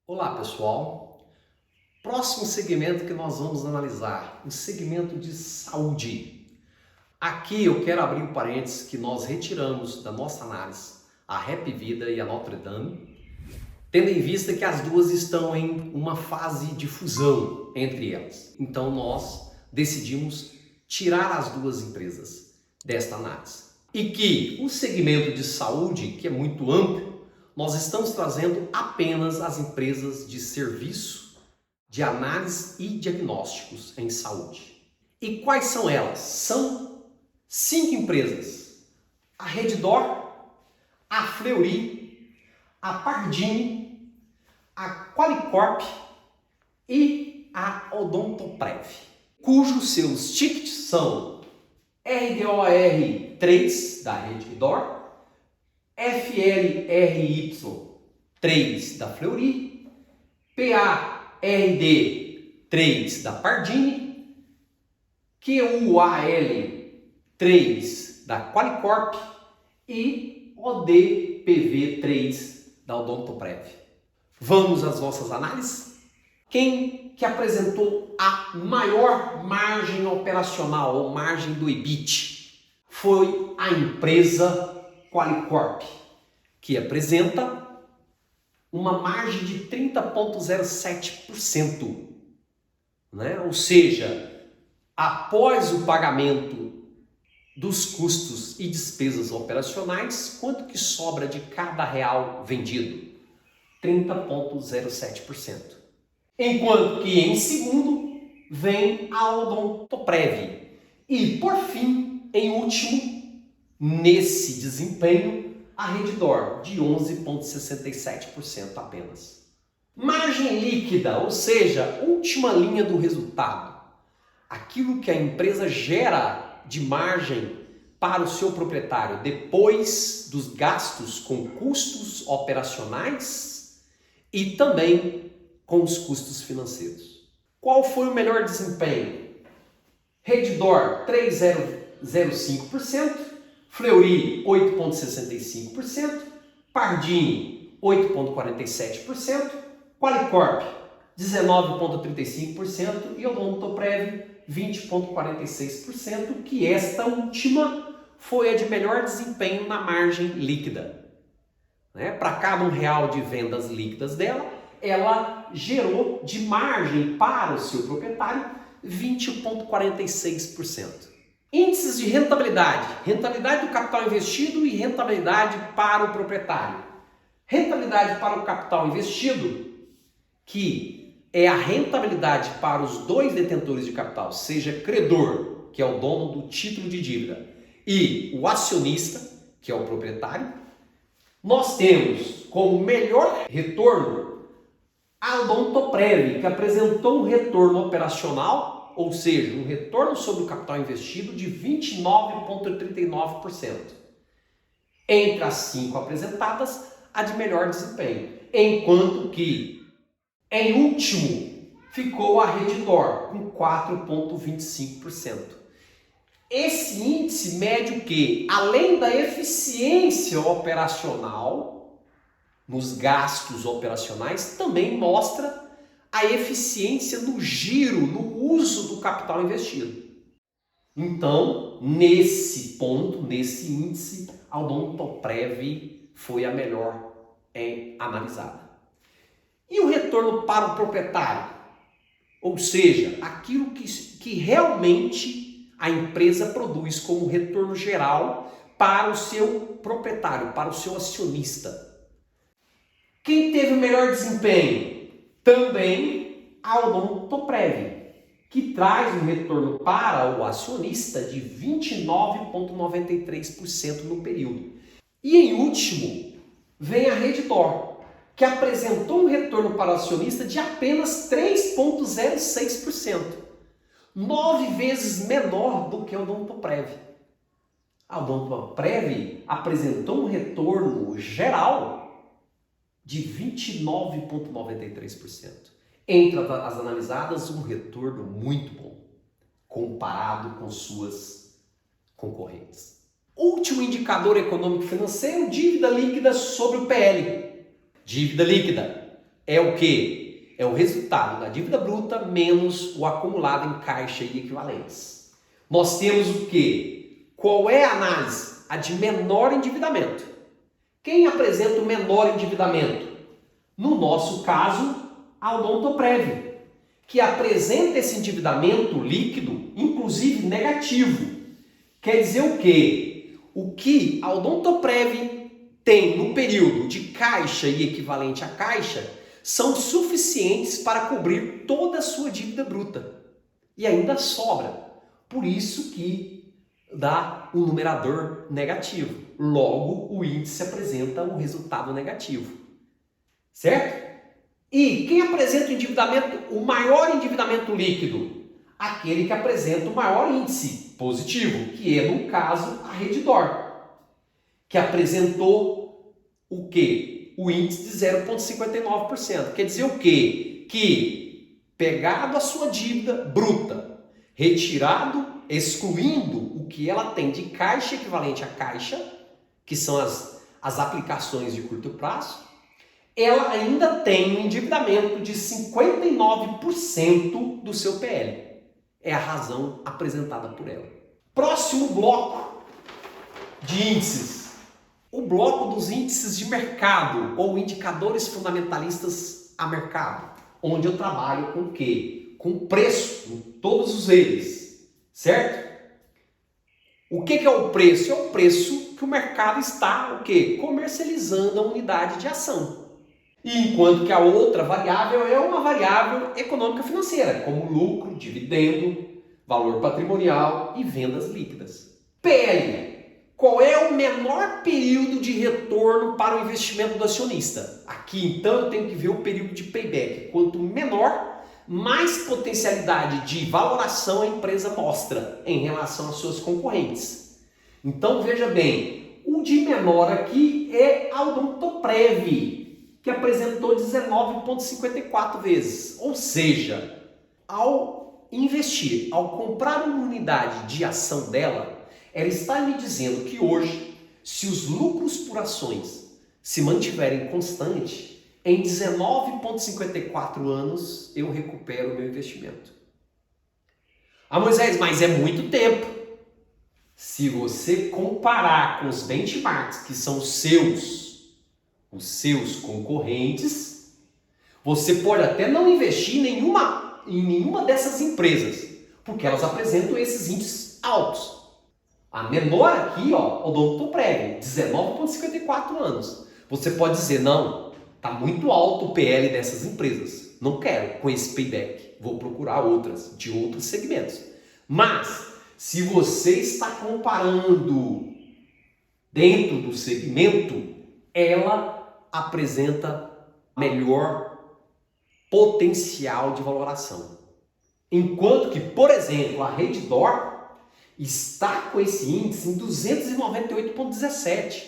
Olá pessoal, próximo segmento que nós vamos analisar, o segmento de saúde. Aqui eu quero abrir um parênteses que nós retiramos da nossa análise a Rap Vida e a Notre Dame, tendo em vista que as duas estão em uma fase de fusão entre elas. Então nós decidimos tirar as duas empresas desta análise. E que o segmento de saúde, que é muito amplo, nós estamos trazendo apenas as empresas de serviço, de análise e diagnósticos em saúde. E quais são elas? São 5 empresas: a Redditor, a Fleury, a Pardini, a Qualicorp e a Odontoprev, cujos seus tickets são RDOR3 da Redditor, FLRY3 da Fleury, PARD3 da Pardini, QUAL3 da Qualicorp e ODPV3 da Odontoprev. Vamos às nossas análises? Quem que apresentou a maior margem operacional ou margem do EBIT foi a empresa Qualicorp, que apresenta uma margem de 30,07%, né? Ou seja, após o pagamento dos custos e despesas operacionais, quanto que sobra de cada real vendido? 30,07%. Enquanto que em segundo vem a Odontoprev e por fim, em último, nesse desempenho, a Redditor, de 11,67% apenas. Margem líquida, ou seja, última linha do resultado. Aquilo que a empresa gera de margem para o seu proprietário depois dos gastos com custos operacionais e também com os custos financeiros. Qual foi o melhor desempenho? Redditor, 3,05%. Fleury, 8,65%, Pardini, 8,47%, Qualicorp, 19,35% e Odontoprev, 20,46%, que esta última foi a de melhor desempenho na margem líquida. Para cada R$1 de vendas líquidas dela, ela gerou de margem para o seu proprietário 20,46%. Índices de rentabilidade, rentabilidade do capital investido e rentabilidade para o proprietário. Rentabilidade para o capital investido, que é a rentabilidade para os dois detentores de capital, seja credor, que é o dono do título de dívida, e o acionista, que é o proprietário. Nós temos como melhor retorno a Odontoprev, que apresentou um retorno operacional, ou seja, um retorno sobre o capital investido de 29,39%. Entre as 5 apresentadas, a de melhor desempenho. Enquanto que, em último, ficou a Redditor, com 4,25%. Esse índice mede o quê? Além da eficiência operacional, nos gastos operacionais, também mostra a eficiência no giro, no uso do capital investido. Então, nesse ponto, nesse índice, a Odontoprev foi a melhor analisada. E o retorno para o proprietário? Ou seja, aquilo que realmente a empresa produz como retorno geral para o seu proprietário, para o seu acionista. Quem teve o melhor desempenho? Também a Odontoprev, que traz um retorno para o acionista de 29,93% no período. E em último, vem a Redditor, que apresentou um retorno para o acionista de apenas 3,06%, 9 vezes menor do que a Odontoprev. A Odontoprev apresentou um retorno geral de 29,93%. Entre as analisadas, um retorno muito bom, comparado com suas concorrentes. Último indicador econômico financeiro, dívida líquida sobre o PL. Dívida líquida, é o quê? É o resultado da dívida bruta menos o acumulado em caixa e equivalentes. Nós temos o quê? Qual é a análise? A de menor endividamento. Quem apresenta o menor endividamento? No nosso caso, a Odontoprev, que apresenta esse endividamento líquido, inclusive negativo. Quer dizer o quê? O que a Odontoprev tem no período de caixa e equivalente a caixa são suficientes para cobrir toda a sua dívida bruta. E ainda sobra. Por isso que dá um numerador negativo. Logo, o índice apresenta um resultado negativo. Certo? E quem apresenta o endividamento, o maior endividamento líquido? Aquele que apresenta o maior índice positivo, que é, no caso, a Redditor, que apresentou o quê? O índice de 0,59%. Quer dizer o quê? Que, pegado a sua dívida bruta, retirado, excluindo o que ela tem de caixa equivalente a caixa, que são as aplicações de curto prazo, ela ainda tem um endividamento de 59% do seu PL. É a razão apresentada por ela. Próximo bloco de índices. O bloco dos índices de mercado, ou indicadores fundamentalistas a mercado, onde eu trabalho com o quê? Com preço, em todos eles, certo? O que é o preço? É o preço que o mercado está, o quê? Comercializando a unidade de ação. E enquanto que a outra variável é uma variável econômica financeira, como lucro, dividendo, valor patrimonial e vendas líquidas. PL. Qual é o menor período de retorno para o investimento do acionista? Aqui, então, eu tenho que ver o período de payback. Quanto menor, mais potencialidade de valoração a empresa mostra em relação às suas concorrentes. Então, veja bem, o de menor aqui é a Odontoprev, que apresentou 19,54 vezes. Ou seja, ao investir, ao comprar uma unidade de ação dela, ela está me dizendo que hoje, se os lucros por ações se mantiverem constantes, em 19,54 anos eu recupero o meu investimento. Ah, Moisés, mas é muito tempo. Se você comparar com os benchmarks, que são os seus concorrentes, você pode até não investir em nenhuma dessas empresas, porque elas apresentam esses índices altos. A menor aqui, ó, Odontoprev, 19,54 anos. Você pode dizer, não, está muito alto o PL dessas empresas. Não quero com esse payback. Vou procurar outras, de outros segmentos. Mas, se você está comparando dentro do segmento, ela apresenta melhor potencial de valoração. Enquanto que, por exemplo, a Redditor está com esse índice em 298,17.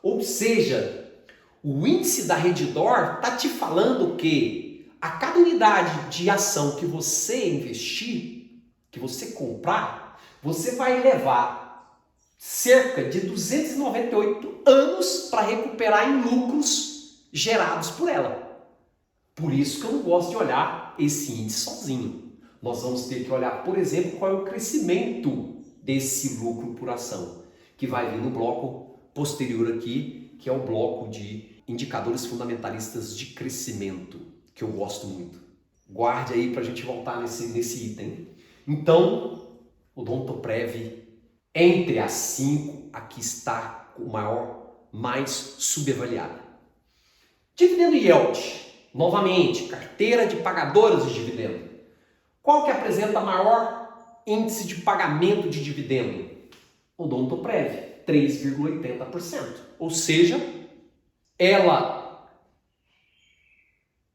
Ou seja, o índice da Redditor está te falando que a cada unidade de ação que você investir, que você comprar, você vai levar cerca de 298 anos para recuperar em lucros gerados por ela. Por isso que eu não gosto de olhar esse índice sozinho. Nós vamos ter que olhar, por exemplo, qual é o crescimento desse lucro por ação, que vai vir no bloco posterior aqui, que é o bloco de indicadores fundamentalistas de crescimento, que eu gosto muito. Guarde aí para a gente voltar nesse item. Então, o Odontoprev, entre as 5, aqui está o maior, mais subavaliado. Dividendo yield, novamente, carteira de pagadoras de dividendo. Qual que apresenta maior índice de pagamento de dividendo? Odontoprev, 3,80%. Ou seja, ela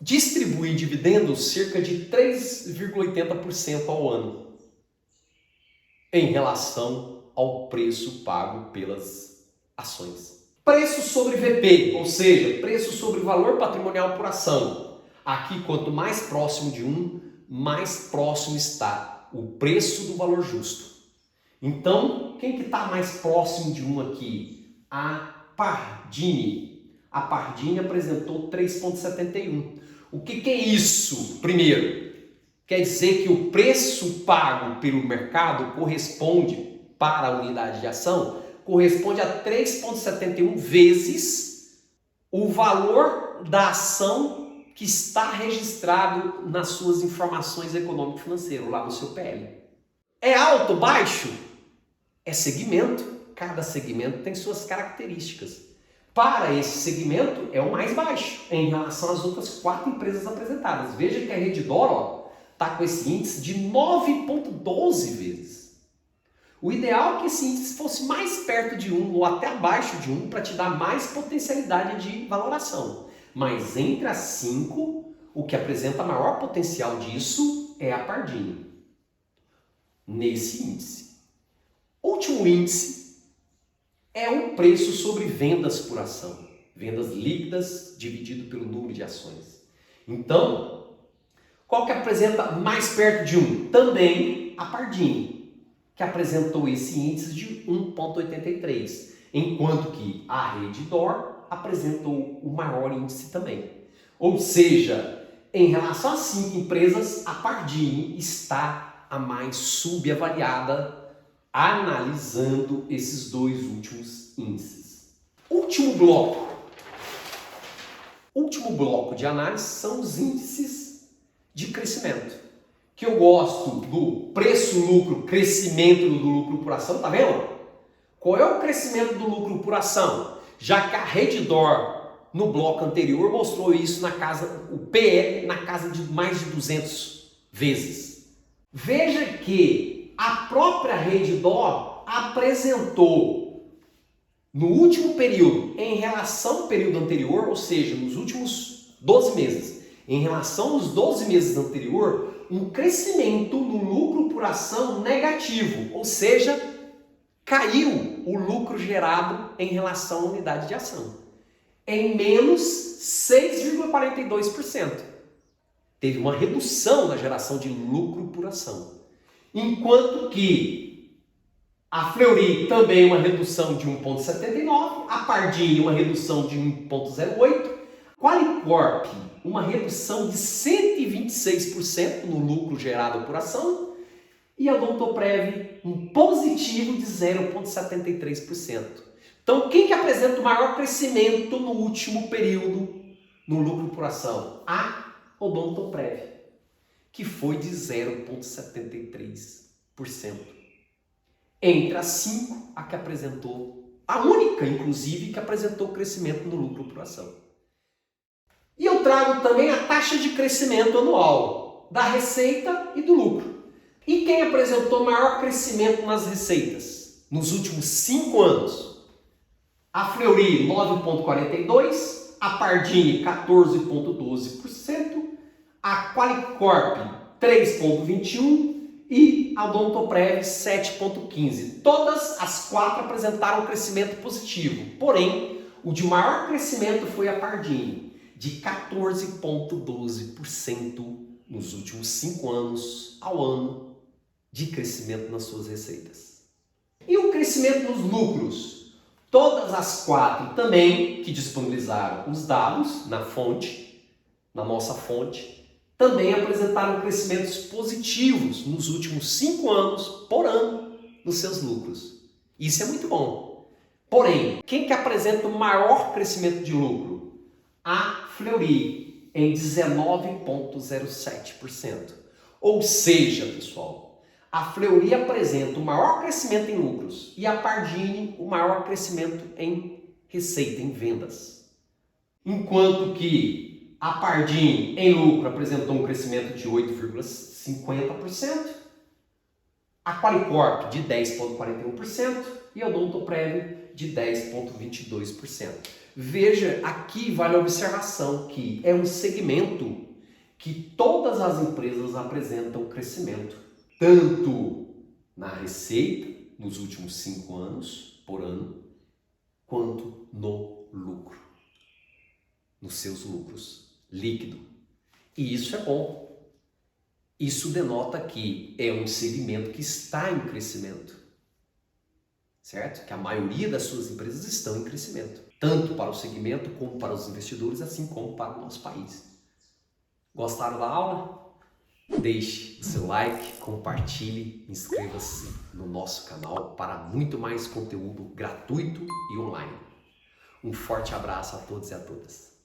distribui dividendos cerca de 3,80% ao ano em relação ao preço pago pelas ações. Preço sobre VP, ou seja, preço sobre valor patrimonial por ação. Aqui, quanto mais próximo de mais próximo está o preço do valor justo. Então, quem que está mais próximo de aqui? A Pardini. A Pardini apresentou 3,71. O que é isso? Primeiro, quer dizer que o preço pago pelo mercado corresponde, para a unidade de ação, corresponde a 3,71 vezes o valor da ação que está registrado nas suas informações econômico-financeiras, lá no seu PL. É alto, baixo? É segmento. Cada segmento tem suas características. Para esse segmento é o mais baixo em relação às outras 4 empresas apresentadas. Veja que a Redditor está com esse índice de 9,12 vezes. O ideal é que esse índice fosse mais perto de 1 ou até abaixo de 1 para te dar mais potencialidade de valoração. Mas entre as 5, o que apresenta maior potencial disso é a Pardini, nesse índice. Último índice é o preço sobre vendas por ação. Vendas líquidas dividido pelo número de ações. Então, qual que apresenta mais perto de 1? Também a Pardini, que apresentou esse índice de 1,83, enquanto que a Redditor apresentou o maior índice também. Ou seja, em relação às 5 empresas, a Pardini está a mais subavaliada, analisando esses 2 últimos índices. Último bloco de análise são os índices de crescimento. Que eu gosto do preço-lucro, crescimento do lucro por ação, tá vendo? Qual é o crescimento do lucro por ação? Já que a Redditor, no bloco anterior, mostrou isso na casa, o PL na casa de mais de 200 vezes. Veja que a própria Redditor apresentou no último período, em relação ao período anterior, ou seja, nos últimos 12 meses, em relação aos 12 meses anterior, um crescimento no lucro por ação negativo, ou seja, caiu o lucro gerado em relação à unidade de ação, em menos 6,42%. Teve uma redução na geração de lucro por ação. Enquanto que a Fleury também uma redução de 1,79%, a Pardini uma redução de 1,08%, Qualicorp uma redução de 126% no lucro gerado por ação e a Odontoprev um positivo de 0,73%. Então, quem que apresenta o maior crescimento no último período no lucro por ação? A Odontoprev, que foi de 0,73%. Entre as 5, a que apresentou, a única, inclusive, que apresentou crescimento no lucro por ação. E eu trago também a taxa de crescimento anual da receita e do lucro. E quem apresentou maior crescimento nas receitas nos últimos 5 anos? A Fleury 9,42%, a Pardini 14,12%, a Qualicorp 3,21% e a Odontoprev 7,15%. Todas as 4 apresentaram crescimento positivo, porém o de maior crescimento foi a Pardini, de 14,12% nos últimos 5 anos ao ano de crescimento nas suas receitas. E o crescimento nos lucros? Todas as 4 também que disponibilizaram os dados na fonte, na nossa fonte, também apresentaram crescimentos positivos nos últimos 5 anos por ano nos seus lucros. Isso é muito bom. Porém, quem que apresenta o maior crescimento de lucro? A Fleury, em 19,07%. Ou seja, pessoal, a Fleury apresenta o maior crescimento em lucros e a Pardini o maior crescimento em receita, em vendas. Enquanto que a Pardini, em lucro, apresentou um crescimento de 8,50%, a Qualicorp de 10,41% e a Odontoprev de 10,22%. Veja, aqui vale a observação que é um segmento que todas as empresas apresentam crescimento, tanto na receita, nos últimos 5 anos, por ano, quanto no lucro, nos seus lucros líquido. E isso é bom. Isso denota que é um segmento que está em crescimento, certo? Que a maioria das suas empresas estão em crescimento, tanto para o segmento como para os investidores, assim como para o nosso país. Gostaram da aula? Deixe o seu like, compartilhe, inscreva-se no nosso canal para muito mais conteúdo gratuito e online. Um forte abraço a todos e a todas.